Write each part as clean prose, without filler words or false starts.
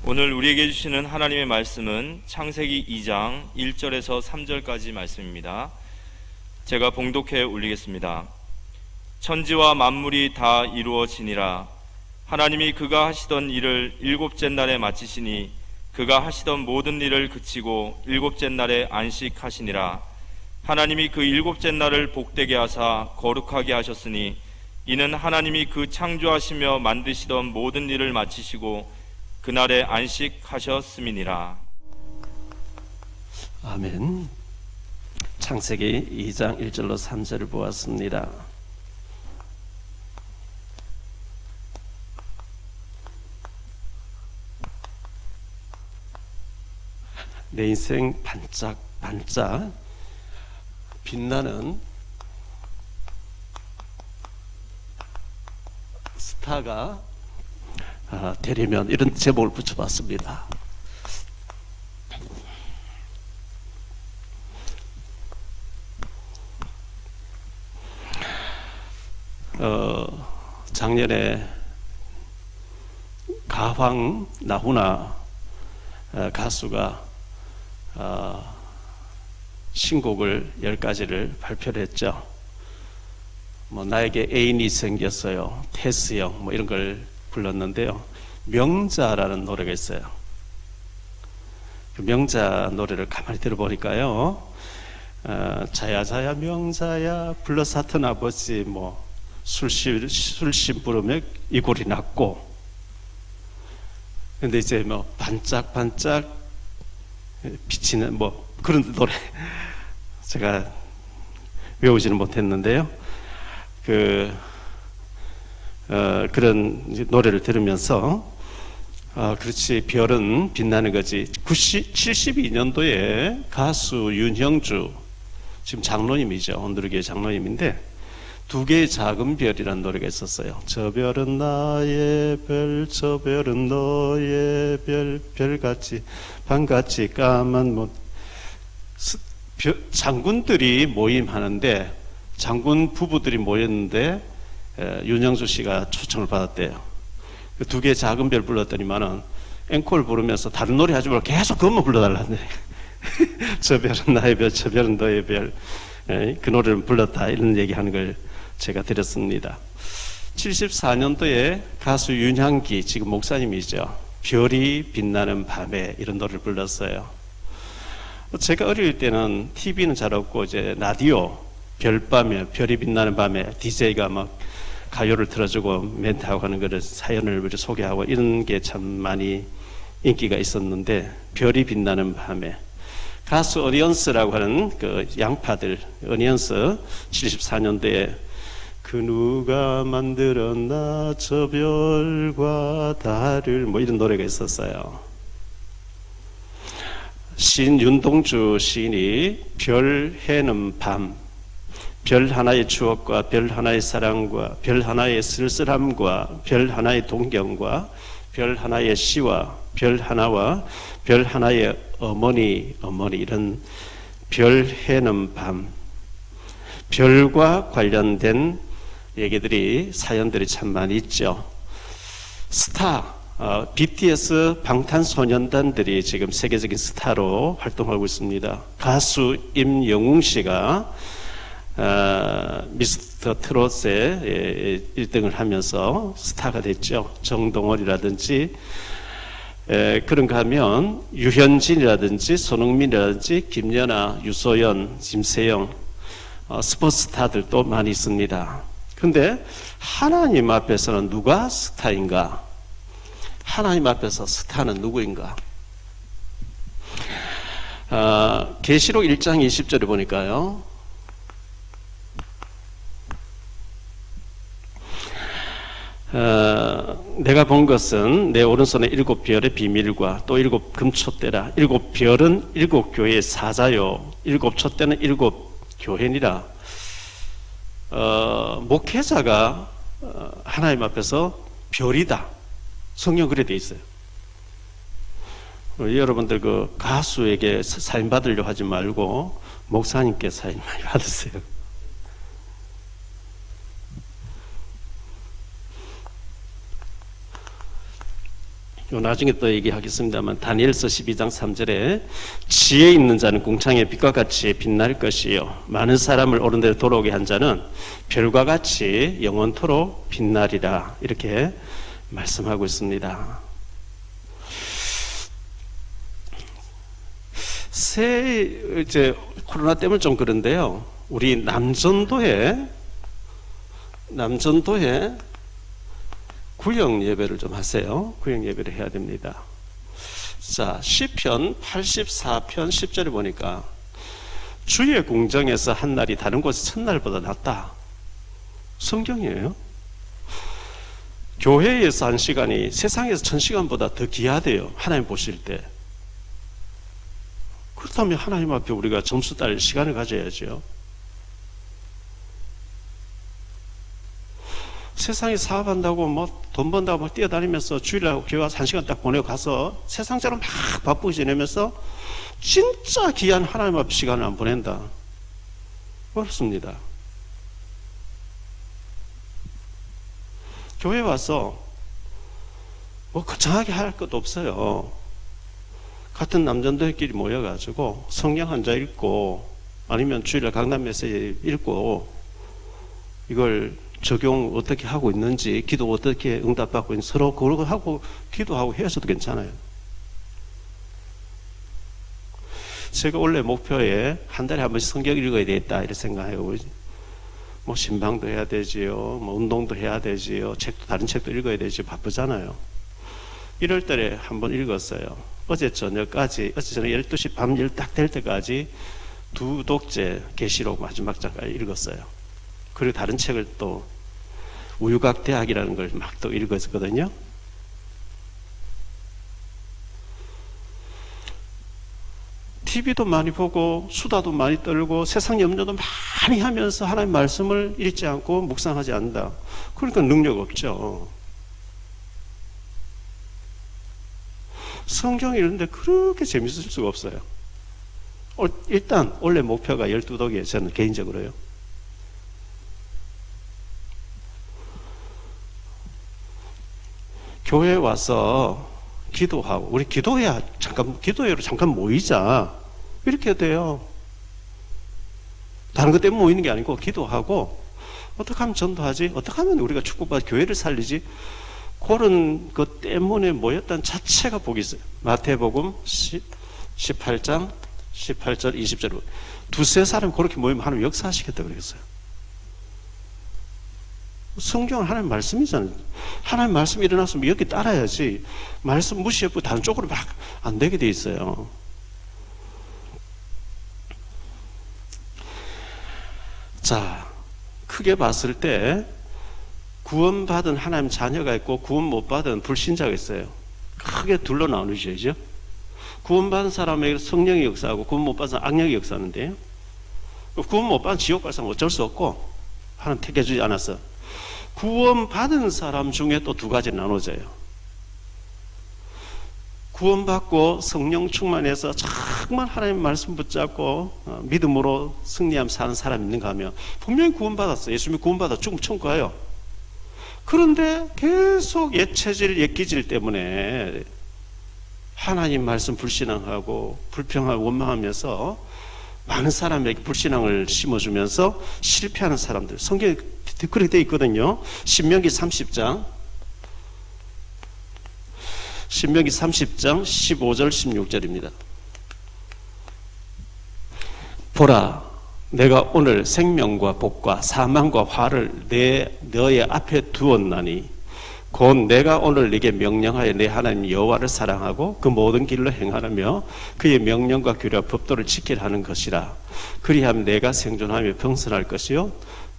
오늘 우리에게 주시는 하나님의 말씀은 창세기 2장 1절에서 3절까지 말씀입니다. 제가 봉독해 올리겠습니다. 천지와 만물이 다 이루어지니라. 하나님이 그가 하시던 일을 일곱째 날에 마치시니 그가 하시던 모든 일을 그치고 일곱째 날에 안식하시니라. 하나님이 그 일곱째 날을 복되게 하사 거룩하게 하셨으니 이는 하나님이 그 창조하시며 만드시던 모든 일을 마치시고 그날에 안식하셨음이니라. 아멘. 창세기 2장 1절로 3절을 보았습니다. 내 인생 반짝반짝 빛나는 스타가 되려면 이런 제목을 붙여봤습니다. 작년에 가황 나훈아 가수가 신곡을 10가지를 발표를 했죠. 나에게 애인이 생겼어요, 테스 형 이런 걸 불렀는데요. 명자라는 노래가 있어요. 그 명자 노래를 가만히 들어보니까요, 자야 명자야 불러 사턴 아버지 술심 부르며 이골이 났고, 근데 이제 반짝반짝 비치는 그런 노래 제가 외우지는 못했는데요. 그런 노래를 들으면서 그렇지, 별은 빛나는 거지. 72년도에 가수 윤형주, 지금 장로님이죠. 온누리교회 장로님인데, 두 개의 작은 별이라는 노래가 있었어요. 저 별은 나의 별, 저 별은 너의 별, 별같이 밤같이 까만 장군들이 모임하는데, 장군 부부들이 모였는데 윤영주 씨가 초청을 받았대요. 두 개의 작은 별 불렀더니만은 앵콜 부르면서 다른 노래 하지 말고 계속 그것만 불러달라네. 저 별은 나의 별, 저 별은 너의 별, 그 노래를 불렀다, 이런 얘기하는 걸 제가 들었습니다. 74년도에 가수 윤향기, 지금 목사님이죠. 별이 빛나는 밤에, 이런 노래를 불렀어요. 제가 어릴 때는 TV는 잘 없고 이제 라디오, 별밤에, 별이 빛나는 밤에 DJ가 가요를 틀어주고 멘트하고 하는 거를, 사연을 소개하고 이런 게 참 많이 인기가 있었는데, 별이 빛나는 밤에 가수 어니언스라고 하는 그 양파들, 어니언스 74년도에 그 누가 만들었나 저 별과 달을 이런 노래가 있었어요. 시인 윤동주 시인이 별 해는 밤, 별 하나의 추억과 별 하나의 사랑과 별 하나의 쓸쓸함과 별 하나의 동경과 별 하나의 시와 별 하나와 별 하나의 어머니 이런 별 해는 밤, 별과 관련된 얘기들이, 사연들이 참 많이 있죠. 스타, BTS 방탄소년단들이 지금 세계적인 스타로 활동하고 있습니다. 가수 임영웅 씨가 미스터 트롯에 1등을 하면서 스타가 됐죠. 정동원이라든지 그런가 하면 유현진이라든지 손흥민이라든지 김연아, 유소연, 김세영, 스포츠 스타들도 많이 있습니다. 그런데 하나님 앞에서는 누가 스타인가? 하나님 앞에서 스타는 누구인가? 계시록 1장 20절에 보니까요, 내가 본 것은 내 오른손에 7별의 비밀과 또 7 금촛대라. 7별은 7 교회의 사자요, 7 촛대는 7 교회니라. 목회자가 하나님 앞에서 별이다. 성경 그래 돼 있어요. 여러분들 그 가수에게 사인 받으려고 하지 말고 목사님께 사인 많이 받으세요. 요 나중에 또 얘기하겠습니다만 다니엘서 12장 3절에 지혜 있는 자는 궁창의 빛과 같이 빛날 것이요 많은 사람을 옳은 대로 돌아오게 한 자는 별과 같이 영원토록 빛나리라 이렇게 말씀하고 있습니다. 이제 코로나 때문에 좀 그런데요. 우리 남전도에 구역 예배를 좀 하세요. 구역 예배를 해야 됩니다. 자, 시편 84편 10절에 보니까 주의 궁정에서 한 날이 다른 곳의 첫날보다 낫다. 성경이에요. 교회에서 한 시간이 세상에서 1000시간보다 더 귀하대요. 하나님 보실 때. 그렇다면 하나님 앞에 우리가 점수 딸 시간을 가져야죠. 세상에 사업한다고 뭐 돈 번다고 막 뛰어다니면서 주일날 교회 와서 1시간 딱 보내고 가서 세상처럼 막 바쁘게 지내면서 진짜 귀한 하나님 앞 시간을 안 보낸다. 어렵습니다. 교회 와서 뭐 거창하게 할 것도 없어요. 같은 남전도회끼리 모여가지고 성경 한 장 읽고 아니면 주일날 강단 메시지 읽고 이걸 적용 어떻게 하고 있는지 기도 어떻게 응답받고 있는지 서로 그러고 하고 기도하고 헤어져도 괜찮아요. 제가 원래 목표에 한 달에 한 번씩 성경 읽어야 되겠다 이렇게 생각해요. 뭐 신방도 해야 되지요, 뭐 운동도 해야 되지요, 책도 다른 책도 읽어야 되지 바쁘잖아요. 1월 달에 한 번 읽었어요. 어제 저녁 12시 밤 일 딱 될 때까지 두 독재 계시록 마지막 장까지 읽었어요. 그리고 다른 책을 또 우유곽 대학이라는 걸 막 또 읽었거든요. TV도 많이 보고 수다도 많이 떨고 세상 염려도 많이 하면서 하나님 말씀을 읽지 않고 묵상하지 않는다. 그러니까 능력 없죠. 성경 읽는데 그렇게 재밌을 수가 없어요. 일단 원래 목표가 12독이에요. 저는 개인적으로요. 교회 와서 기도하고 우리 기도회로 잠깐 모이자 이렇게 돼요. 다른 것 때문에 모이는 게 아니고 기도하고 어떻게 하면 전도하지? 어떻게 하면 우리가 축복받아 교회를 살리지? 그런 것 때문에 모였다는 자체가 복이 있어요. 마태복음 18장 18절 20절 두세 사람 그렇게 모이면 하나님 역사하시겠다 그랬어요. 성경은 하나님 말씀이잖아요. 하나님 말씀이 일어났으면 여기 따라야지 말씀 무시해도 다른 쪽으로 막 안 되게 돼 있어요. 자, 크게 봤을 때 구원받은 하나님 자녀가 있고 구원 못 받은 불신자가 있어요. 크게 둘로 나누셔야죠. 구원받은 사람에게 성령이 역사하고 구원 못 받은 사람 악령이 역사하는데요. 구원 못 받은 지옥 갈 사람은 어쩔 수 없고 하나님 택해주지 않았어. 구원받은 사람 중에 또 두 가지 나눠져요. 구원받고 성령 충만해서 정말 하나님 말씀 붙잡고 믿음으로 승리하며 사는 사람이 있는가 하면 분명히 구원받았어요. 예수님이 구원받아 죽으면 천국 가요. 그런데 계속 옛 체질, 옛 기질 때문에 하나님 말씀 불신앙하고 불평하고 원망하면서 많은 사람에게 불신앙을 심어주면서 실패하는 사람들, 성경에 그렇게 되어 있거든요. 신명기 30장 15절 16절입니다. 보라, 내가 오늘 생명과 복과 사망과 화를 너의 앞에 두었나니 곧 내가 오늘 네게 명령하여 내 하나님 여호와를 사랑하고 그 모든 길로 행하며 그의 명령과 규례와 법도를 지키려 하는 것이라. 그리하면 내가 생존하며 평생할 것이요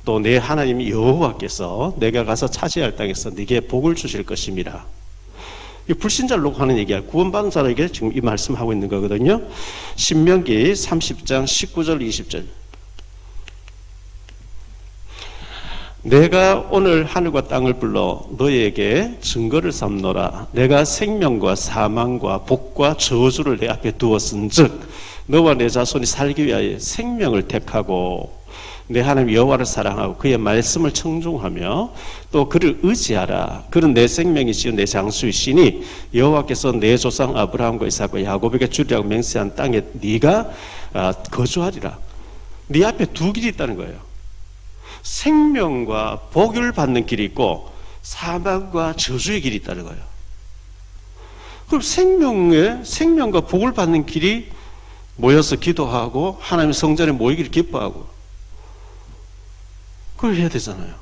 또 내 하나님 여호와께서 내가 가서 차지할 땅에서 네게 복을 주실 것임이라. 이 불신자를 놓고 하는 얘기야. 구원받은 자에게 지금 이 말씀하고 있는 거거든요. 신명기 30장 19절 20절. 내가 오늘 하늘과 땅을 불러 너희에게 증거를 삼노라. 내가 생명과 사망과 복과 저주를 내 앞에 두었은즉 너와 내 자손이 살기 위하여 생명을 택하고 내 하나님 여호와를 사랑하고 그의 말씀을 청종하며 또 그를 의지하라. 그는 내 생명이시요 내 장수이시니 여호와께서 내 조상 아브라함과 이삭과 야곱에게 주리라고 맹세한 땅에 네가 거주하리라. 네 앞에 두 길이 있다는 거예요. 생명과 복을 받는 길이 있고 사망과 저주의 길이 있다는 거예요. 그럼 생명과 복을 받는 길이 모여서 기도하고 하나님의 성전에 모이기를 기뻐하고 그걸 해야 되잖아요.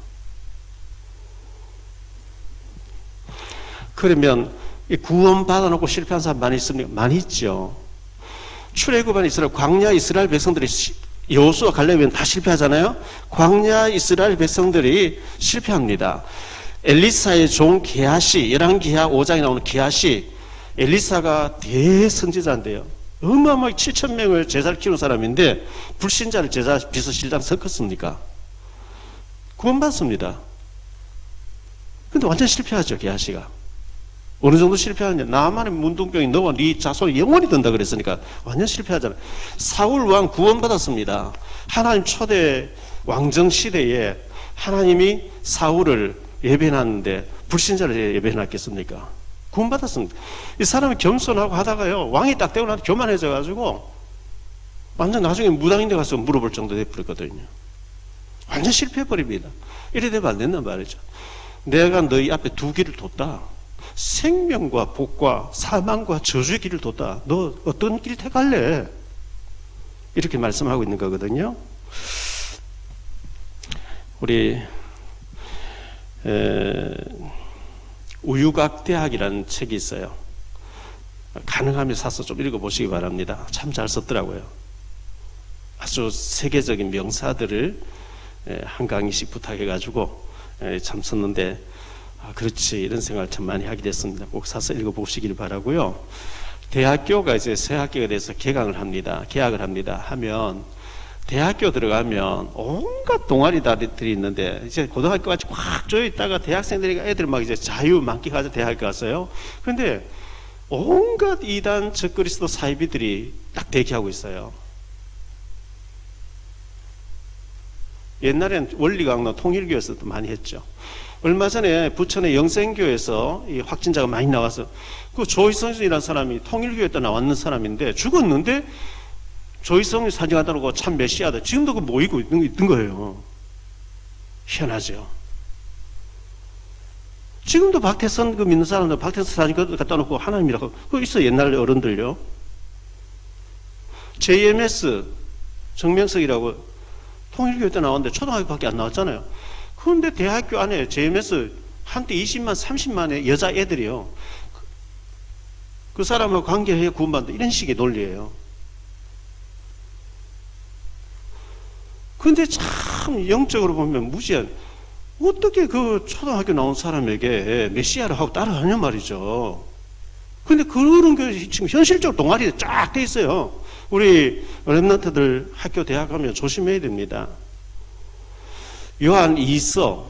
그러면 구원 받아놓고 실패한 사람 많이 있습니까? 많이 있죠. 출애굽한 이스라엘 광야 이스라엘 백성들이 여호수아 갈렙은 다 실패하잖아요. 광야 이스라엘 백성들이 실패합니다. 엘리사의 종 게하시, 열왕기하 5장에 나오는 게하시, 엘리사가 대선지자인데요. 어마어마하게 7,000명을 제자를 키우는 사람인데 불신자를 제자 비서실장 섞었습니까? 구원받습니다. 근데 완전 실패하죠, 게하시가. 어느 정도 실패하느냐? 나만의 문둥병이 너와 네 자손이 영원히 된다 그랬으니까 완전 실패하잖아요. 사울 왕 구원받았습니다. 하나님 초대 왕정 시대에 하나님이 사울을 예배해놨는데 불신자를 예배해놨겠습니까? 구원받았습니다. 이 사람이 겸손하고 하다가요, 왕이 딱 되고 나서 교만해져가지고 완전 나중에 무당인데 가서 물어볼 정도 돼버렸거든요. 완전 실패해버립니다. 이래 되면 안 된단 말이죠. 내가 너희 앞에 두 길을 뒀다. 생명과 복과 사망과 저주의 길을 뒀다. 너 어떤 길 택할래? 이렇게 말씀하고 있는 거거든요. 우리 우유곽대학이라는 책이 있어요. 가능하면 사서 좀 읽어보시기 바랍니다. 참 잘 썼더라고요. 아주 세계적인 명사들을 한 강의씩 부탁해가지고 참 썼는데 그렇지 이런 생각을 참 많이 하게 됐습니다. 꼭 사서 읽어보시길 바라고요. 대학교가 이제 새 학교가 돼서 개강을 합니다. 개학을 합니다. 하면 대학교 들어가면 온갖 동아리들이 있는데 이제 고등학교까지 꽉 조여 있다가 대학생들이 애들 막 이제 자유 만끽하자 대학교 갔어요. 그런데 온갖 이단 적그리스도 사이비들이 딱 대기하고 있어요. 옛날엔 원리강론 통일교에서도 많이 했죠. 얼마 전에 부천의 영생교에서 이 확진자가 많이 나와서 그 조희성이라는 사람이 통일교에다 나왔는 사람인데 죽었는데 조희성이 사진하다고 참 메시아다. 지금도 그 모이고 있는 거예요. 희한하죠. 지금도 박태선 그 믿는 사람들 박태선 사진 갖다 놓고 하나님이라고 그거 있어. 옛날 어른들요. JMS 정명석이라고 통일교회 때 나왔는데 초등학교밖에 안 나왔잖아요. 그런데 대학교 안에 JMS 한때 20만 30만의 여자 애들이요. 그 사람하고 관계해야 구원받는다. 이런 식의 논리예요. 근데 참 영적으로 보면 무지한 어떻게 그 초등학교 나온 사람에게 메시아를 하고 따라하냐 말이죠. 근데 그런 게 지금 현실적으로 동아리에 쫙 돼 있어요. 우리 렘넌트들 학교 대학 가면 조심해야 됩니다. 요한 2서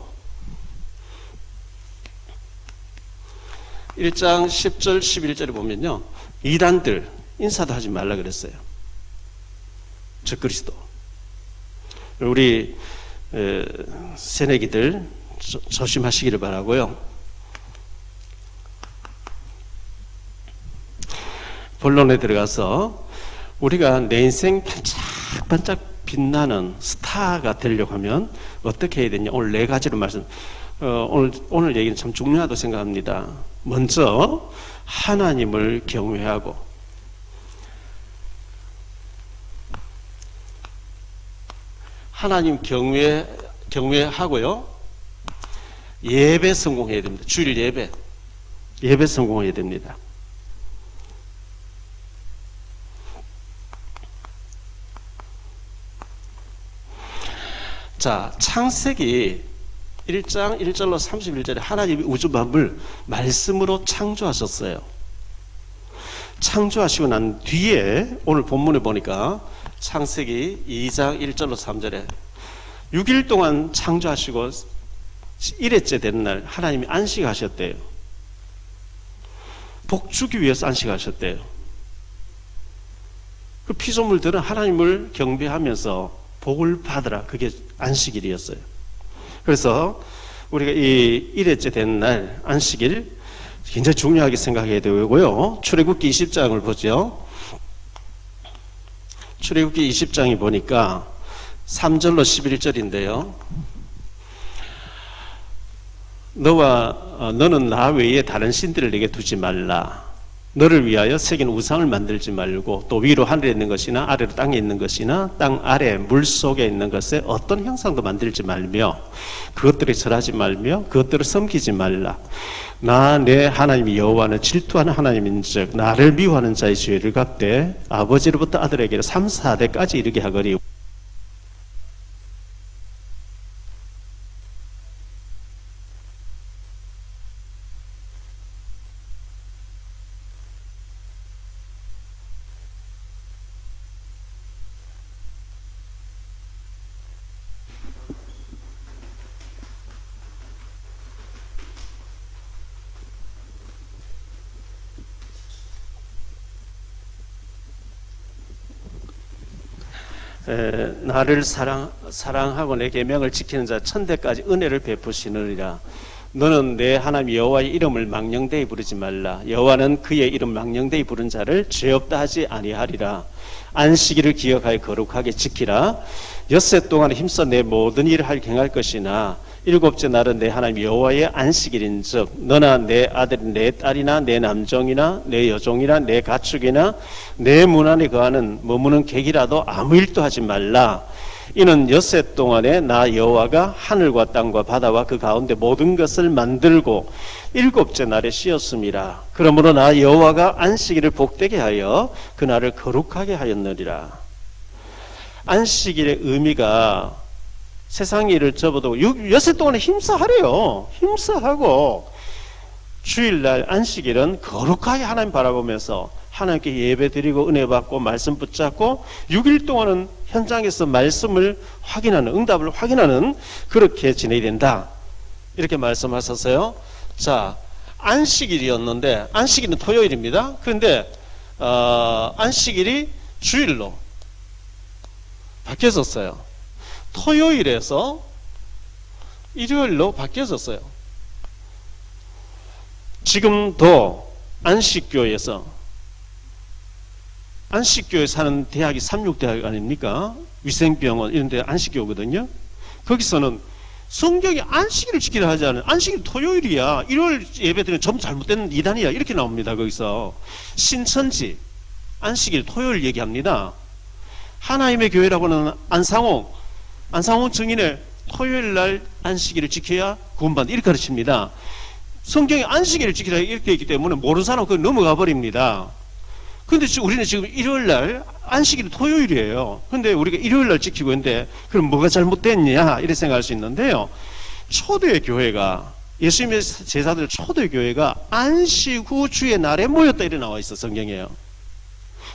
1장 10절 11절에 보면요, 이단들 인사도 하지 말라 그랬어요. 적그리스도. 우리 새내기들 조심하시기를 바라고요. 본론에 들어가서 우리가 내 인생 반짝반짝 빛나는 스타가 되려고 하면 어떻게 해야 되냐? 오늘 네 가지로 오늘 얘기는 참 중요하다고 생각합니다. 먼저 하나님을 경외하고, 하나님 경외하고요. 예배 성공해야 됩니다. 주일 예배 성공해야 됩니다. 자, 창세기 1장 1절로 31절에 하나님이 우주 만물 말씀으로 창조하셨어요. 창조하시고 난 뒤에 오늘 본문에 보니까 창세기 2장 1절로 3절에 6일 동안 창조하시고 1회째 되는 날 하나님이 안식하셨대요. 복 주기 위해서 안식하셨대요. 그 피조물들은 하나님을 경배하면서 복을 받으라. 그게 안식일이었어요. 그래서 우리가 이 일회째 된 날 안식일 굉장히 중요하게 생각해야 되고요. 출애굽기 20장을 보죠. 출애굽기 20장이 보니까 3절로 11절인데요. 너는 나 외에 다른 신들을 내게 두지 말라. 너를 위하여 새긴 우상을 만들지 말고 또 위로 하늘에 있는 것이나 아래로 땅에 있는 것이나 땅 아래 물 속에 있는 것에 어떤 형상도 만들지 말며 그것들에 절하지 말며 그것들을 섬기지 말라. 나 내 하나님 여호와는 질투하는 하나님인즉 나를 미워하는 자의 죄를 갚되 아버지로부터 아들에게 3, 4대까지 이르게 하거니 나를 사랑하고 내 계명을 지키는 자 천대까지 은혜를 베푸시느니라. 너는 내 하나님 여호와의 이름을 망령되이 부르지 말라. 여호와는 그의 이름 망령되이 부른 자를 죄 없다 하지 아니하리라. 안식일을 기억하여 거룩하게 지키라. 엿새 동안 힘써 내 모든 일을 행할 것이나 일곱째 날은 내 하나님 여호와의 안식일인즉 너나 내 아들 내 딸이나 내 남종이나 내 여종이나 내 가축이나 내 문 안에 거하는 머무는 객이라도 아무 일도 하지 말라. 이는 엿새 동안에 나 여호와가 하늘과 땅과 바다와 그 가운데 모든 것을 만들고 일곱째 날에 쉬었음이라. 그러므로 나 여호와가 안식일을 복되게 하여 그 날을 거룩하게 하였느니라. 안식일의 의미가 세상 일을 접어도 엿새 동안에 힘써하래요. 힘써하고 주일날 안식일은 거룩하게 하나님 바라보면서 하나님께 예배드리고 은혜 받고 말씀 붙잡고 6일 동안은 현장에서 말씀을 확인하는 응답을 확인하는 그렇게 지내야 된다. 이렇게 말씀하셨어요. 자, 안식일이었는데 안식일은 토요일입니다. 그런데 안식일이 주일로 바뀌어졌어요. 토요일에서 일요일로 바뀌어졌어요. 지금도 안식교에서 사는 대학이 삼육대학 아닙니까? 위생병원 이런 데 안식교거든요. 거기서는 성경이 안식일을 지키라 하지 않아요. 안식일 토요일이야. 일요일 예배드리면 좀 잘못된 이단이야. 이렇게 나옵니다. 거기서 신천지 안식일 토요일 얘기합니다. 하나님의 교회라고는 안상홍 증인의 토요일 날 안식일을 지켜야 구원받는다 이렇게 가르칩니다. 성경에 안식일을 지키라 이렇게 있기 때문에 모르는 사람은 그걸 넘어가 버립니다. 근데 우리는 지금 일요일 날 안식일이 토요일이에요. 근데 우리가 일요일 날 지키고 있는데 그럼 뭐가 잘못됐냐 이렇게 생각할 수 있는데요. 초대 교회가 예수님의 제자들 초대 교회가 안식 후 주의 날에 모였다 이렇게 나와 있어 성경에요.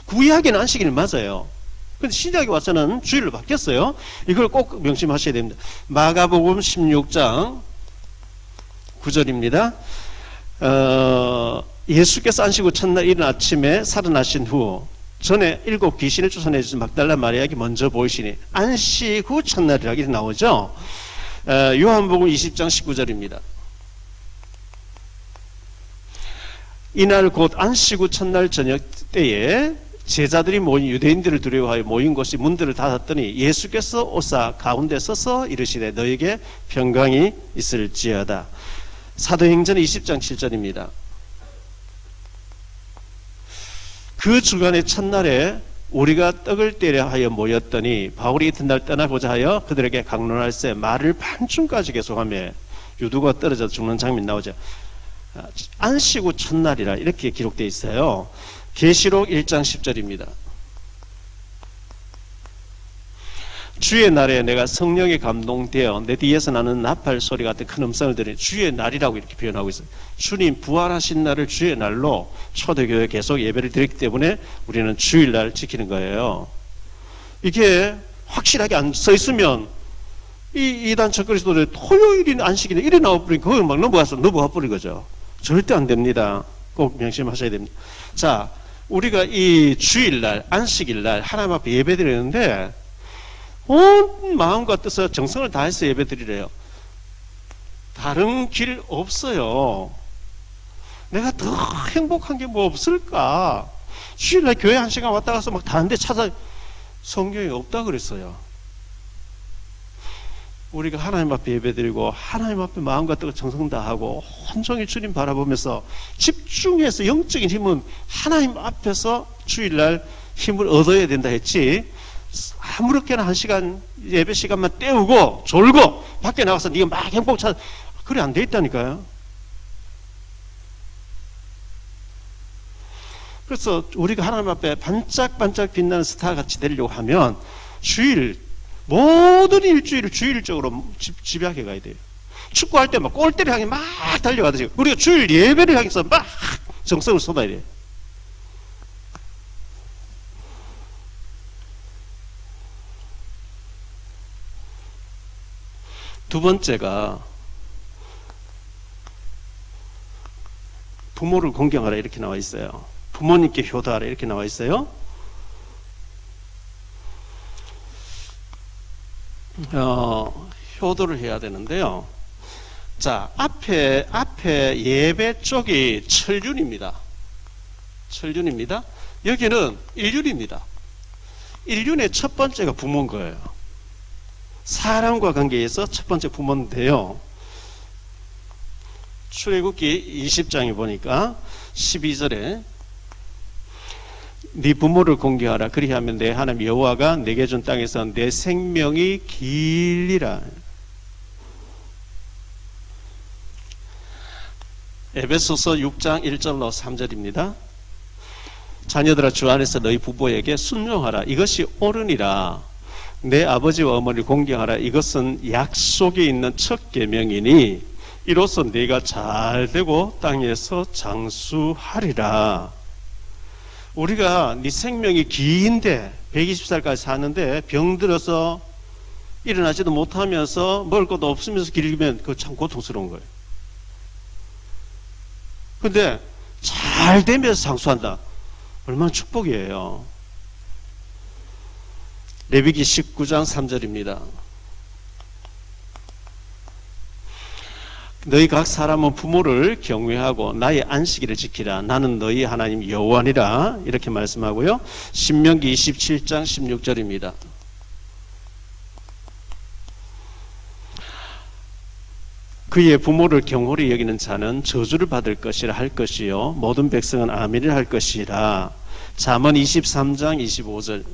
구약에는 안식일 맞아요. 근데 신약에 와서는 주일로 바뀌었어요. 이걸 꼭 명심하셔야 됩니다. 마가복음 16장 9절입니다. 예수께서 안식 후 첫날 이른 아침에 살아나신 후 전에 7 귀신을 쫓아내 주신 막달라 마리아에게 먼저 보이시니 안식 후 첫날이라 이렇게 나오죠. 요한복음 20장 19절입니다. 이날 곧 안식 후 첫날 저녁 때에 제자들이 모인 유대인들을 두려워하여 모인 곳이 문들을 닫았더니 예수께서 오사 가운데 서서 이르시되 너에게 평강이 있을지어다. 사도행전 20장 7절입니다. 그 주간의 첫날에 우리가 떡을 떼려 하여 모였더니 바울이 이튿날 떠나고자 하여 그들에게 강론할세 말을 반쯤까지 계속하며 유두가 떨어져 죽는 장면 나오죠. 안식 후 첫날이라 이렇게 기록되어 있어요. 계시록 1장 10절입니다. 주의 날에 내가 성령에 감동되어 내 뒤에서 나는 나팔 소리 같은 큰 음성을 들으니 주의 날이라고 이렇게 표현하고 있어요. 주님 부활하신 날을 주의 날로 초대교회 계속 예배를 드렸기 때문에 우리는 주일날 지키는 거예요. 이게 확실하게 안 써 있으면 이 이단 척그리스도들 토요일이 안식일에 이래 나와버리니 거기 막 넘어가 버린 거죠. 절대 안 됩니다. 꼭 명심하셔야 됩니다. 자, 우리가 이 주일날 안식일날 하나님 앞에 예배드리는데 온 마음과 뜻을 정성을 다해서 예배 드리래요. 다른 길 없어요. 내가 더 행복한 게 뭐 없을까? 주일날 교회 1시간 왔다 가서 막 다른 데 찾아, 성경에 없다 그랬어요. 우리가 하나님 앞에 예배드리고 하나님 앞에 마음과 뜻을 정성 다하고 온종일 주님 바라보면서 집중해서 영적인 힘은 하나님 앞에서 주일날 힘을 얻어야 된다 했지, 아무렇게나 1시간 예배 시간만 때우고 졸고 밖에 나가서 네가 막 행복 찾아, 그래 안 돼 있다니까요. 그래서 우리가 하나님 앞에 반짝반짝 빛나는 스타 같이 되려고 하면 주일, 모든 일주일을 주일적으로 집약해 가야 돼요. 축구할 때 막 골대를 향해 막 달려가듯이 우리가 주일 예배를 향해서 막 정성을 쏟아야 돼요. 두 번째가 부모를 공경하라 이렇게 나와 있어요. 부모님께 효도하라 이렇게 나와 있어요. 효도를 해야 되는데요. 자, 앞에 예배 쪽이 철륜입니다. 철륜입니다. 여기는 일륜입니다. 일륜의 첫 번째가 부모인 거예요. 사람과 관계에서 첫 번째 부모인데요. 출애굽기 20장에 보니까 12절에 네 부모를 공경하라. 그리하면 내 하나님 여호와가 내게 준 땅에서 내 생명이 길리라. 에베소서 6장 1절로 3절입니다. 자녀들아 주 안에서 너희 부모에게 순종하라. 이것이 옳으니라. 내 아버지와 어머니를 공경하라. 이것은 약속에 있는 첫 계명이니 이로써 네가 잘되고 땅에서 장수하리라. 우리가 네 생명이 긴데 120살까지 사는데 병들어서 일어나지도 못하면서 먹을 것도 없으면서 길면 그거 참 고통스러운 거예요. 근데 잘 되면서 장수한다. 얼마나 축복이에요. 레위기 19장 3절입니다. 너희 각 사람은 부모를 경외하고 나의 안식일을 지키라. 나는 너희 하나님 여호와니라. 이렇게 말씀하고요. 신명기 27장 16절입니다. 그의 부모를 경홀히 여기는 자는 저주를 받을 것이라 할 것이요 모든 백성은 아멘을 할 것이라. 잠언 23장 25절.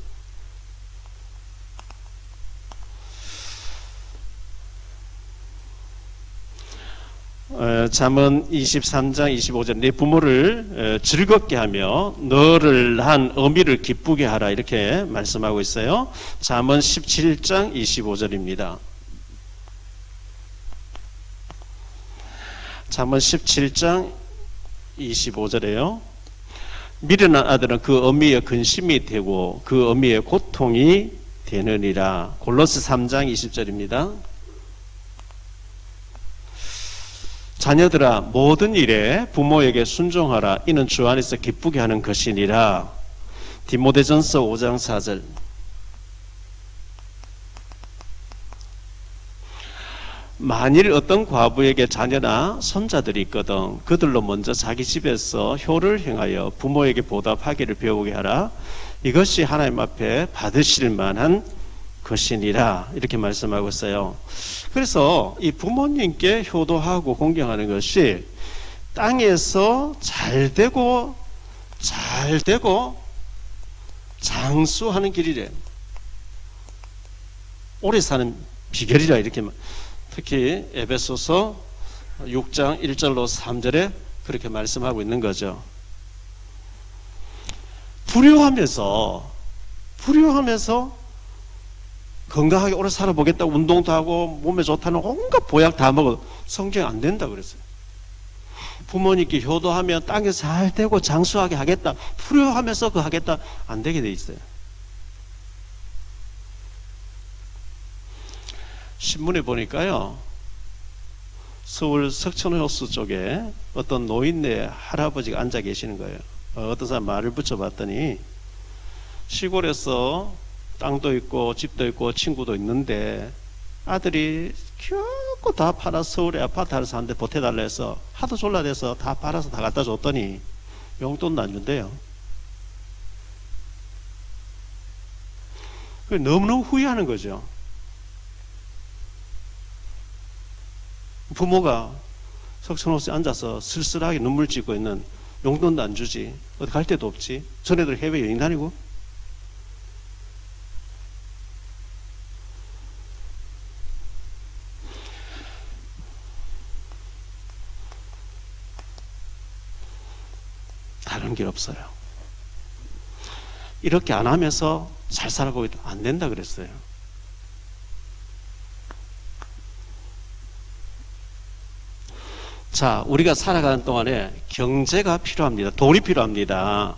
잠언 23장 25절. 내 부모를 즐겁게 하며 너를 낳은 어미를 기쁘게 하라. 이렇게 말씀하고 있어요. 잠언 17장 25절입니다. 잠언 17장 25절에요. 미련한 아들은 그 어미의 근심이 되고 그 어미의 고통이 되느니라. 골로새 3장 20절입니다. 자녀들아 모든 일에 부모에게 순종하라. 이는 주 안에서 기쁘게 하는 것이니라. 디모데전서 5장 4절. 만일 어떤 과부에게 자녀나 손자들이 있거든 그들로 먼저 자기 집에서 효를 행하여 부모에게 보답하기를 배우게 하라. 이것이 하나님 앞에 받으실 만한 것이니라. 이렇게 말씀하고 있어요. 그래서 이 부모님께 효도하고 공경하는 것이 땅에서 잘되고 장수하는 길이래. 오래 사는 비결이라. 이렇게 특히 에베소서 6장 1절로 3절에 그렇게 말씀하고 있는 거죠. 불효하면서 건강하게 오래 살아보겠다고 운동도 하고 몸에 좋다는 온갖 보약 다 먹어도 성경 안 된다 그랬어요. 부모님께 효도하면 땅에 잘 되고 장수하게 하겠다. 불효하면서 그거 하겠다. 안 되게 돼 있어요. 신문에 보니까요. 서울 석천호수 쪽에 어떤 노인네 할아버지가 앉아 계시는 거예요. 어떤 사람 말을 붙여봤더니 시골에서 땅도 있고 집도 있고 친구도 있는데 아들이 겨우 다 팔아 서울에 아파트 하나 사는데 보태달라 해서 하도 졸라대서 다 팔아서 다 갖다 줬더니 용돈도 안 준대요. 너무너무 후회하는 거죠. 부모가 석촌호수에 앉아서 쓸쓸하게 눈물 찢고 있는, 용돈도 안 주지, 어디 갈 데도 없지, 전애들 해외 여행 다니고. 다른 길 없어요. 이렇게 안 하면서 잘 살아가고 안 된다 그랬어요. 자, 우리가 살아가는 동안에 경제가 필요합니다. 돈이 필요합니다.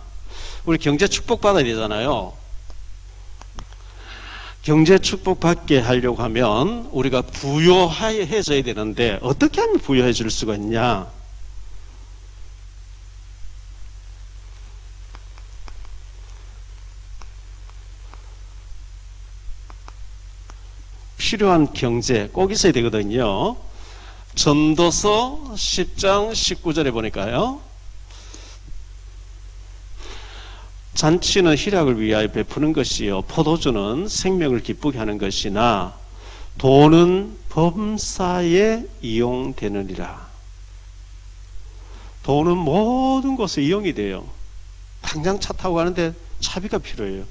우리 경제 축복받아야 되잖아요. 경제 축복받게 하려고 하면 우리가 부유해져야 되는데 어떻게 하면 부유해질 수가 있냐? 필요한 경제 꼭 있어야 되거든요. 전도서 10장 19절에 보니까요. 잔치는 희락을 위하여 베푸는 것이요 포도주는 생명을 기쁘게 하는 것이나 돈은 범사에 이용되느니라. 돈은 모든 곳에 이용이 돼요. 당장 차 타고 가는데 차비가 필요해요.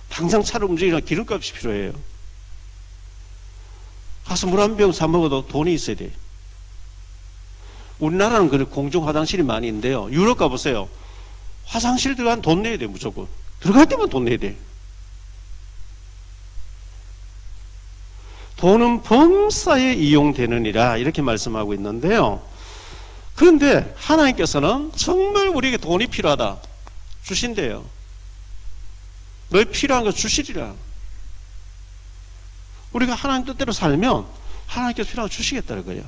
당장 차를 움직이려면 기름값이 필요해요. 가서 물 한 병 사 먹어도 돈이 있어야 돼요. 우리나라는 그래 공중 화장실이 많이 있는데요. 유럽 가보세요. 화장실 들어가면 돈 내야 돼요. 무조건. 들어갈 때만 돈 내야 돼요. 돈은 범사에 이용되느니라 이렇게 말씀하고 있는데요. 그런데 하나님께서는 정말 우리에게 돈이 필요하다 주신대요. 너희 필요한 거 주시리라. 우리가 하나님 뜻대로 살면 하나님께서 필요한 거 주시겠다는 거예요.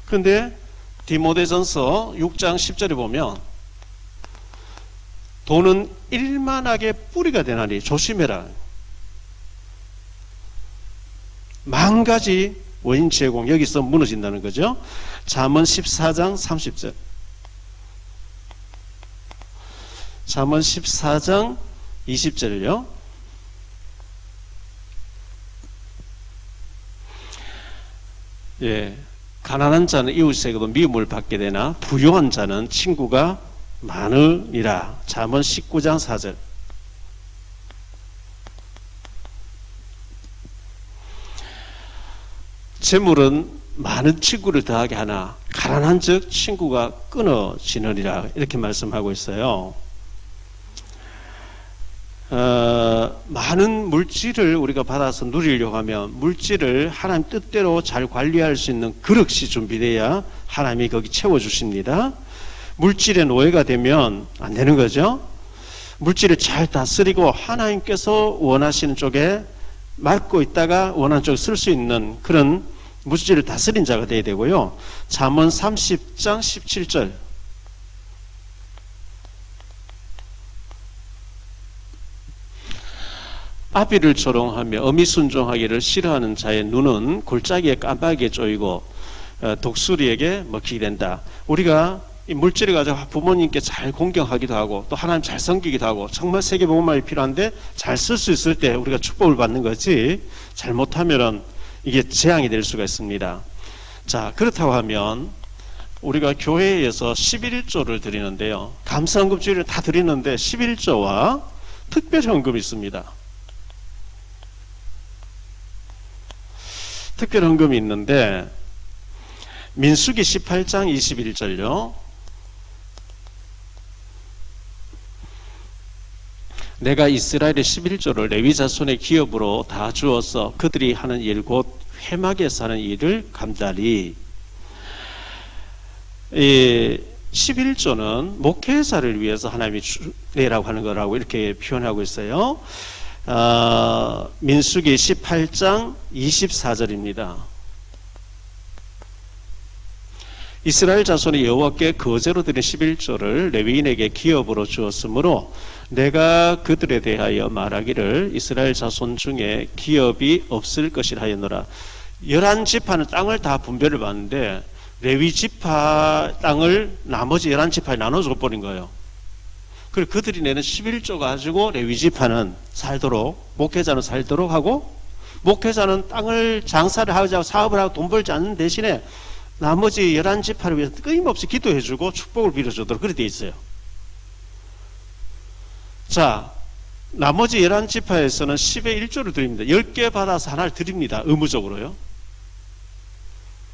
그런데 디모데전서 6장 10절에 보면 돈은 일만하게 뿌리가 되나니 조심해라. 만 가지 원인 제공, 여기서 무너진다는 거죠. 잠언 14장 30절. 잠언 14장 20절을요. 예, 가난한 자는 이웃에게도 미움을 받게 되나 부유한 자는 친구가 많으니라. 잠언 19장 4절. 재물은 많은 친구를 더하게 하나 가난한 즉 친구가 끊어지느니라 이렇게 말씀하고 있어요. 많은 물질을 우리가 받아서 누리려고 하면 물질을 하나님 뜻대로 잘 관리할 수 있는 그릇이 준비돼야 하나님이 거기 채워주십니다. 물질의 노예가 되면 안 되는 거죠. 물질을 잘 다스리고 하나님께서 원하시는 쪽에 맡고 있다가 원하는 쪽에 쓸 수 있는 그런 물질을 다스린 자가 되어야 되고요. 잠언 30장 17절. 아비를 조롱하며 어미 순종하기를 싫어하는 자의 눈은 골짜기에 깜빡이게 쪼이고 독수리에게 먹히게 된다. 우리가 이 물질을 가지고 부모님께 잘 공경하기도 하고 또 하나님 잘 섬기기도 하고 정말 세계복음만이 필요한데 잘 쓸 수 있을 때 우리가 축복을 받는 거지 잘못하면은 이게 재앙이 될 수가 있습니다. 자, 그렇다고 하면 우리가 교회에서 11조를 드리는데요. 감사헌금 주일을 다 드리는데 11조와 특별헌금이 있습니다. 특별헌금이 있는데 민수기 18장 21절요. 내가 이스라엘의 11조를 레위 자손의 기업으로 다 주어서 그들이 하는 일 곧 회막에서 하는 일을 감당하리. 이 11조는 목회자를 위해서 하나님이 내라고 하는 거라고 이렇게 표현하고 있어요. 민수기 18장 24절입니다. 이스라엘 자손이 여호와께 거제로 드린 11조를 레위인에게 기업으로 주었으므로 내가 그들에 대하여 말하기를 이스라엘 자손 중에 기업이 없을 것이라 하였노라. 11지파는 땅을 다 분배를 받는데 레위 지파 땅을 나머지 11지파에 나눠줘 버린 거예요. 그리고 그들이 내는 11조 가지고 레위 지파는 살도록, 목회자는 살도록 하고, 목회자는 땅을 장사를 하자고 사업을 하고 돈 벌지 않는 대신에 나머지 11지파를 위해서 끊임없이 기도해주고 축복을 빌어주도록 그렇게 돼 있어요. 자, 나머지 11지파에서는 10의 1조를 드립니다. 10개 받아서 하나를 드립니다. 의무적으로요.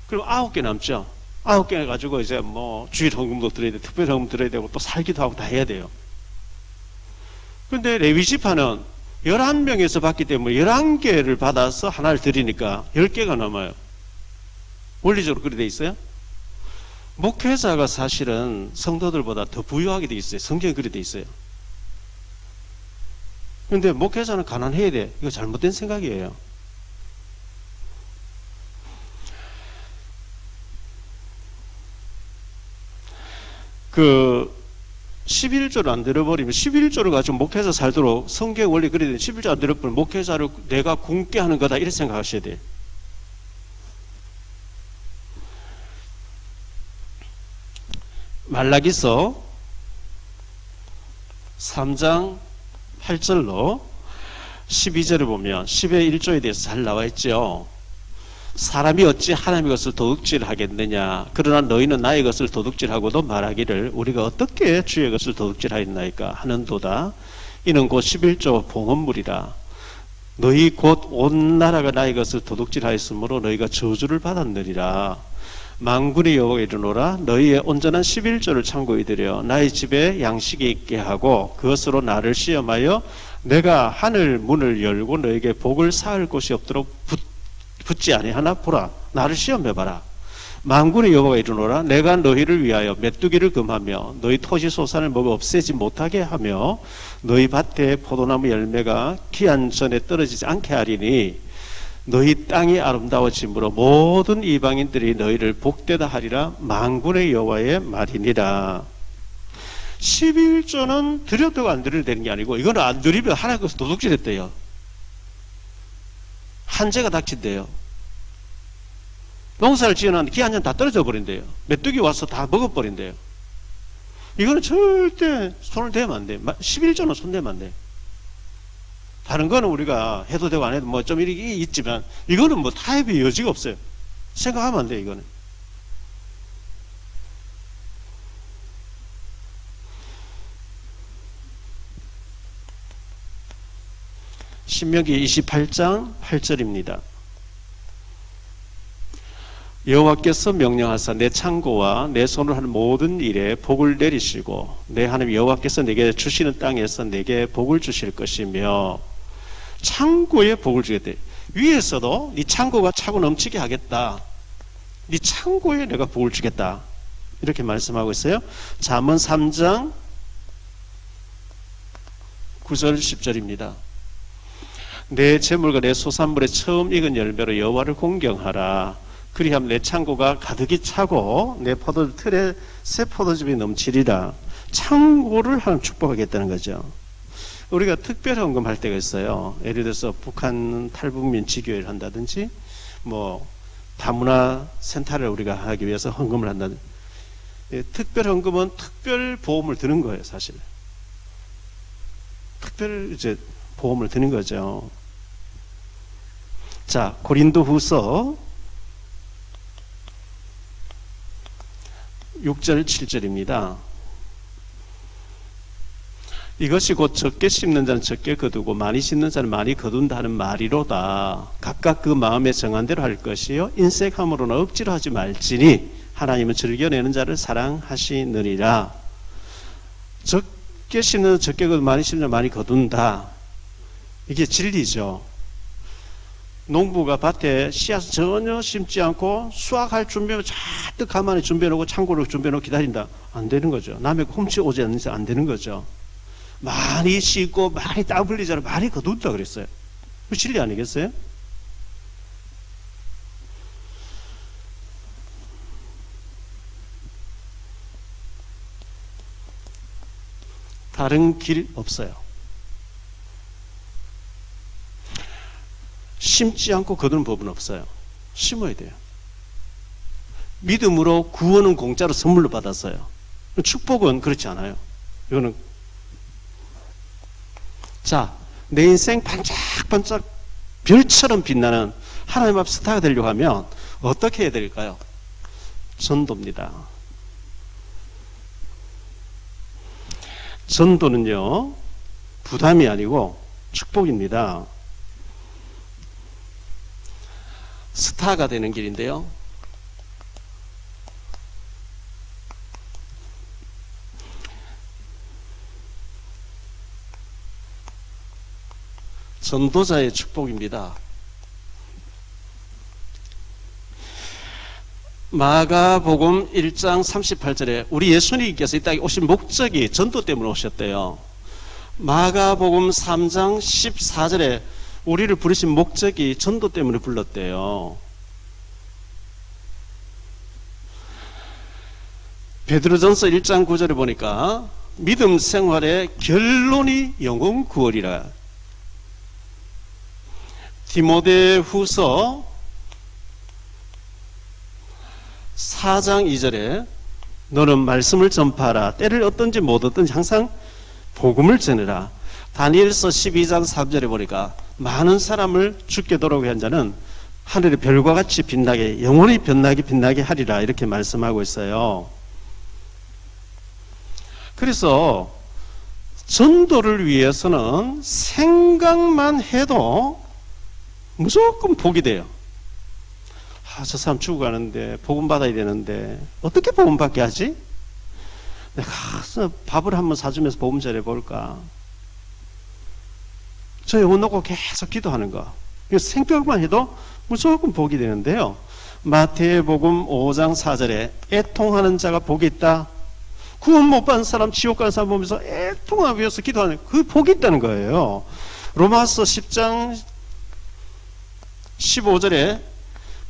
그럼 9개 남죠. 9개 가지고 이제 뭐 주일 헌금도 드려야 되고 특별 헌금 드려야 되고 또 살기도 하고 다 해야 돼요. 근데 레위 지파는 11명에서 받기 때문에 11개를 받아서 하나를 드리니까 10개가 남아요. 원리적으로 그렇게 돼 있어요. 목회자가 사실은 성도들보다 더 부유하게 돼 있어요. 성경에 그렇게 돼 있어요. 근데 목회자는 가난해야 돼. 이거 잘못된 생각이에요. 그 11조를 안 들어버리면 11조를 가지고 목회자 살도록 성경 원리 그래야 돼. 11조 안 들어버리면 목회자를 내가 굶게 하는 거다 이렇게 생각하셔야 돼. 말라기서 3장 8절로 12절을 보면 10의 1조에 대해서 잘 나와 있죠. 사람이 어찌 하나님의 것을 도둑질하겠느냐. 그러나 너희는 나의 것을 도둑질하고도 말하기를 우리가 어떻게 주의 것을 도둑질하였나이까 하는도다. 이는 곧 11조 봉헌물이라. 너희 곧 온 나라가 나의 것을 도둑질하였으므로 너희가 저주를 받았느니라. 만군의 여호와가 이르노라. 너희의 온전한 11조를 창고에 들여 나의 집에 양식이 있게 하고 그것으로 나를 시험하여 내가 하늘 문을 열고 너에게 복을 쌓을 곳이 없도록 붙지 아니하나 보라. 나를 시험해봐라. 만군의 여호와가 이르노라. 내가 너희를 위하여 메뚜기를 금하며 너희 토지 소산을 먹어 없애지 못하게 하며 너희 밭에 포도나무 열매가 기한 전에 떨어지지 않게 하리니 너희 땅이 아름다워짐으로 모든 이방인들이 너희를 복되다 하리라. 만군의 여호와의 말이니라. 11조는 드려도 안 드려도 되는 게 아니고 이거는 안 드리면 하나님 것을 도둑질했대요. 한재가 닥친대요. 농사를 지어놨는데 기한년 다 떨어져 버린대요. 메뚜기 와서 다 먹어버린대요. 이거는 절대 손을 대면 안 돼. 11조는 손 대면 안 돼. 다른 거는 우리가 해도 되고 안 해도 뭐 좀 이렇게 있지만 이거는 뭐 타협의 여지가 없어요. 생각하면 안 돼, 이거는. 신명기 28장 8절입니다. 여호와께서 명령하사 내 창고와 내 손을 하는 모든 일에 복을 내리시고 내 하나님 여호와께서 내게 주시는 땅에서 내게 복을 주실 것이며 창고에 복을 주겠대. 위에서도 네 창고가 차고 넘치게 하겠다. 네 창고에 내가 복을 주겠다. 이렇게 말씀하고 있어요. 잠언 3장 9절 10절입니다. 내 재물과 내 소산물의 처음 익은 열매로 여호와를 공경하라. 그리하면 내 창고가 가득히 차고 내 포도 틀에 새 포도즙이 넘치리라. 창고를 하나님 축복하겠다는 거죠. 우리가 특별 헌금할 때가 있어요. 예를 들어서 북한 탈북민 지교회를 한다든지 뭐 다문화 센터를 우리가 하기 위해서 헌금을 한다든지. 특별 헌금은 특별 보험을 드는 거예요, 사실. 특별 이제 보험을 드는 거죠. 자, 고린도후서 6절 7절입니다. 이것이 곧 적게 심는 자는 적게 거두고 많이 심는 자는 많이 거둔다는 말이로다. 각각 그 마음에 정한 대로 할 것이요 인색함으로는 억지로 하지 말지니 하나님은 즐겨내는 자를 사랑하시느니라. 적게 심는 자는 적게 거두고 많이 심는 자는 많이 거둔다. 이게 진리죠. 농부가 밭에 씨앗 전혀 심지 않고 수확할 준비하면 잔뜩 가만히 준비해놓고 창고를 준비해놓고 기다린다. 안 되는 거죠. 남의 홈치 오지 않는 이상 안 되는 거죠. 많이 씻고 많이 땀 흘리자로 많이 거둔다 그랬어요. 그 진리 아니겠어요? 다른 길 없어요. 심지 않고 거두는 법은 없어요. 심어야 돼요. 믿음으로 구원은 공짜로 선물로 받았어요. 축복은 그렇지 않아요. 이거는 자, 내 인생 반짝반짝 별처럼 빛나는 하나님 앞 스타가 되려고 하면 어떻게 해야 될까요? 전도입니다. 전도는요, 부담이 아니고 축복입니다. 스타가 되는 길인데요. 전도자의 축복입니다. 마가복음 1장 38절에 우리 예수님께서 이 땅에 오신 목적이 전도 때문에 오셨대요. 마가복음 3장 14절에 우리를 부르신 목적이 전도 때문에 불렀대요. 베드로전서 1장 9절에 보니까 믿음 생활의 결론이 영혼 구원이라. 디모데후서 4장 2절에 너는 말씀을 전파하라. 때를 얻든지 못 얻든지 항상 복음을 전해라. 다니엘서 12장 3절에 보니까 많은 사람을 죽게 돌아오게 한 자는 하늘의 별과 같이 빛나게 영원히 빛나게 하리라. 이렇게 말씀하고 있어요. 그래서 전도를 위해서는 생각만 해도 무조건 복이 돼요. 저 사람 죽어가는데 복음 받아야 되는데 어떻게 복음 받게 하지? 내가 가서 밥을 한번 사주면서 복음 전해볼까? 저 영혼 놓고 계속 기도하는 거. 생각만 해도 무조건 복이 되는데요. 마태복음 5장 4절에 애통하는 자가 복이 있다. 구원 못 받은 사람, 지옥 가는 사람 보면서 애통하기 위해서 기도하는 그 복이 있다는 거예요. 로마서 10장 15절에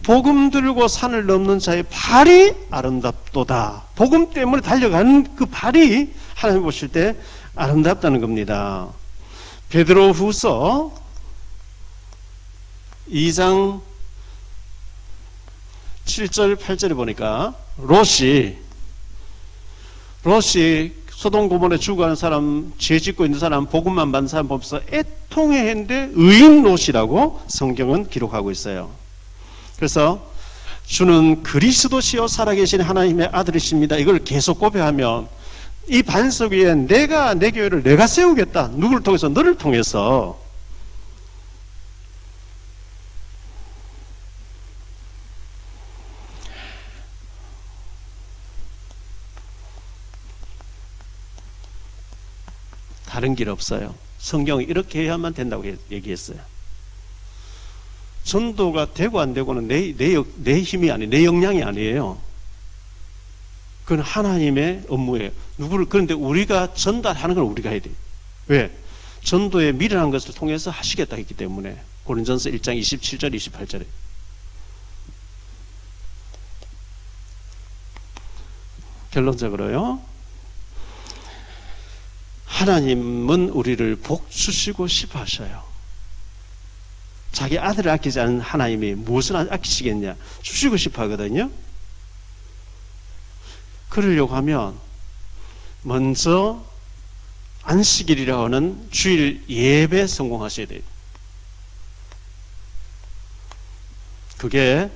복음 들고 산을 넘는 자의 발이 아름답도다. 복음 때문에 달려가는 그 발이 하나님 보실 때 아름답다는 겁니다. 베드로후서 2장 7절 8절에 보니까 롯이 소돔 고모에 죽어가는 사람, 죄 짓고 있는 사람, 복음만 받는 사람 보면서 애통해했는데 의인 롯이라고 성경은 기록하고 있어요. 그래서 주는 그리스도시요 살아계신 하나님의 아들이십니다. 이걸 계속 고백하면 이 반석 위에 내가 내 교회를 내가 세우겠다. 누구를 통해서? 너를 통해서. 다른 길 없어요. 성경이 이렇게 해야만 된다고 얘기했어요. 전도가 되고 안 되고는 내 힘이 아니에요. 내 역량이 아니에요. 그건 하나님의 업무예요. 그런데 우리가 전달하는 건 우리가 해야 돼요. 왜? 전도의 미련한 것을 통해서 하시겠다 했기 때문에. 고린전서 1장 27절 28절에. 결론적으로요. 하나님은 우리를 복 주시고 싶어 하셔요. 자기 아들을 아끼지 않은 하나님이 무엇을 아끼시겠냐? 주시고 싶어 하거든요. 그러려고 하면 먼저 안식일이라고 하는 주일 예배 성공하셔야 돼요. 그게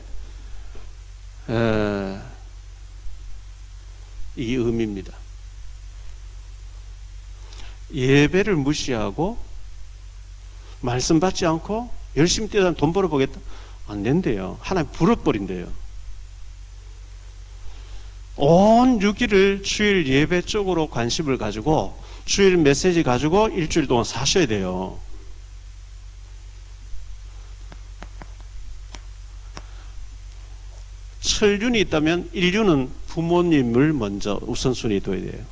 이 의미입니다. 예배를 무시하고 말씀 받지 않고 열심히 뛰어다 돈 벌어보겠다? 안 된대요. 하나님 불어버린대요. 온 6일을 주일 예배 쪽으로 관심을 가지고 주일 메시지 가지고 일주일 동안 사셔야 돼요. 천륜이 있다면 인륜은 부모님을 먼저 우선순위 둬야 돼요.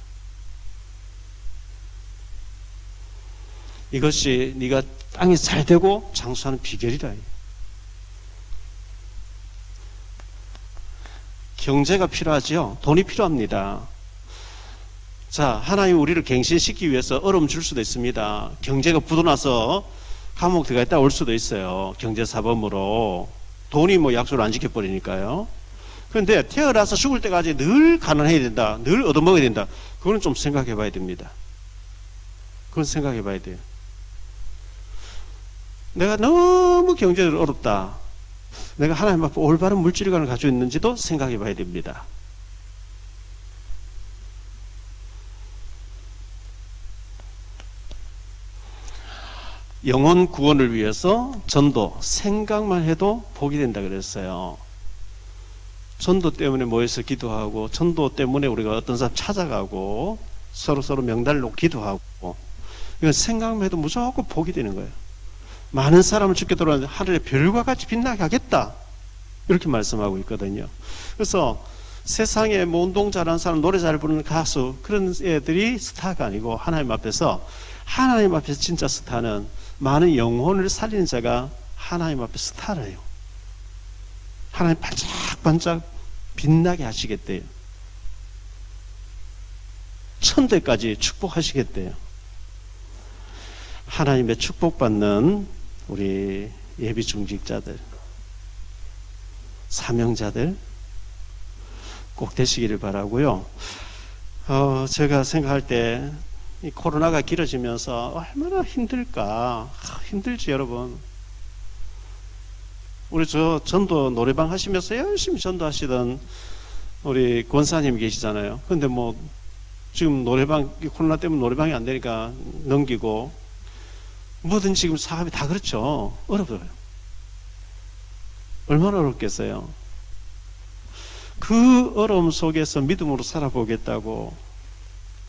이것이 네가 땅이 잘 되고 장수하는 비결이다. 경제가 필요하지요. 돈이 필요합니다. 자, 하나님 우리를 갱신시키기 위해서 어려움 줄 수도 있습니다. 경제가 부도나서 감옥 들어가 있다 올 수도 있어요. 경제사범으로. 돈이 뭐 약속을 안 지켜버리니까요. 그런데 태어나서 죽을 때까지 늘 가난해야 된다. 늘 얻어먹어야 된다. 그거는 좀 생각해 봐야 됩니다. 그건 생각해 봐야 돼요. 내가 너무 경제적으로 어렵다. 내가 하나님 앞에 올바른 물질관을 가지고 있는지도 생각해 봐야 됩니다. 영혼 구원을 위해서 전도, 생각만 해도 복이 된다 그랬어요. 전도 때문에 모여서 기도하고, 전도 때문에 우리가 어떤 사람 찾아가고, 서로 명단을 놓고 기도하고, 이건 생각만 해도 무조건 복이 되는 거예요. 많은 사람을 죽게 돌아오는데 하늘에 별과 같이 빛나게 하겠다. 이렇게 말씀하고 있거든요. 그래서 세상에 뭐 운동 잘하는 사람, 노래 잘 부르는 가수, 그런 애들이 스타가 아니고 하나님 앞에서 진짜 스타는 많은 영혼을 살리는 자가 하나님 앞에 스타래요. 하나님 반짝반짝 빛나게 하시겠대요. 천대까지 축복하시겠대요. 하나님의 축복받는 우리 예비 중직자들, 사명자들 꼭 되시기를 바라고요. 제가 생각할 때 이 코로나가 길어지면서 얼마나 힘들까. 힘들지 여러분. 우리 전도 노래방 하시면서 열심히 전도하시던 우리 권사님 계시잖아요. 근데 뭐 지금 노래방, 코로나 때문에 노래방이 안 되니까 넘기고, 뭐든 지금 사업이 다 그렇죠. 어려워요. 얼마나 어렵겠어요. 그 어려움 속에서 믿음으로 살아보겠다고,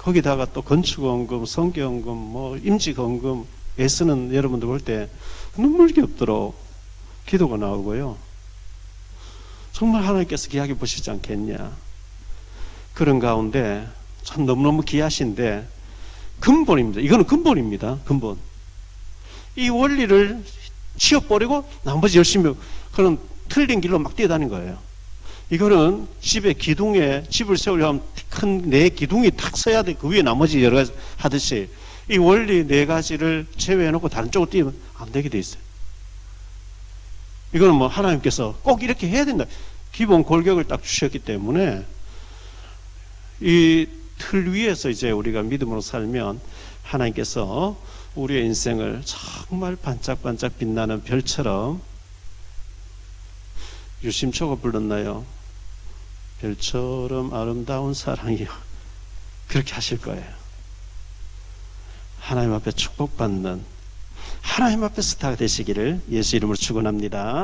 거기다가 또 건축원금, 성교원금, 뭐 임직원금 애쓰는 여러분들 볼 때 눈물겹도록 기도가 나오고요. 정말 하나님께서 귀하게 보시지 않겠냐. 그런 가운데 참 너무너무 귀하신데, 근본입니다. 이거는 근본입니다. 근본. 이 원리를 치워버리고 나머지 열심히 그런 틀린 길로 막 뛰어다닌 거예요. 이거는 집에 기둥에 집을 세우려면 큰 네 기둥이 탁 서야 돼. 그 위에 나머지 여러 가지 하듯이 이 원리 네 가지를 제외해놓고 다른 쪽으로 뛰면 안 되게 돼 있어요. 이거는 뭐 하나님께서 꼭 이렇게 해야 된다. 기본 골격을 딱 주셨기 때문에 이 틀 위에서 이제 우리가 믿음으로 살면 하나님께서 우리의 인생을 정말 반짝반짝 빛나는 별처럼, 유심초가 불렀나요? 별처럼 아름다운 사랑이요. 그렇게 하실 거예요. 하나님 앞에 축복받는, 하나님 앞에 스타가 되시기를 예수 이름으로 축원합니다.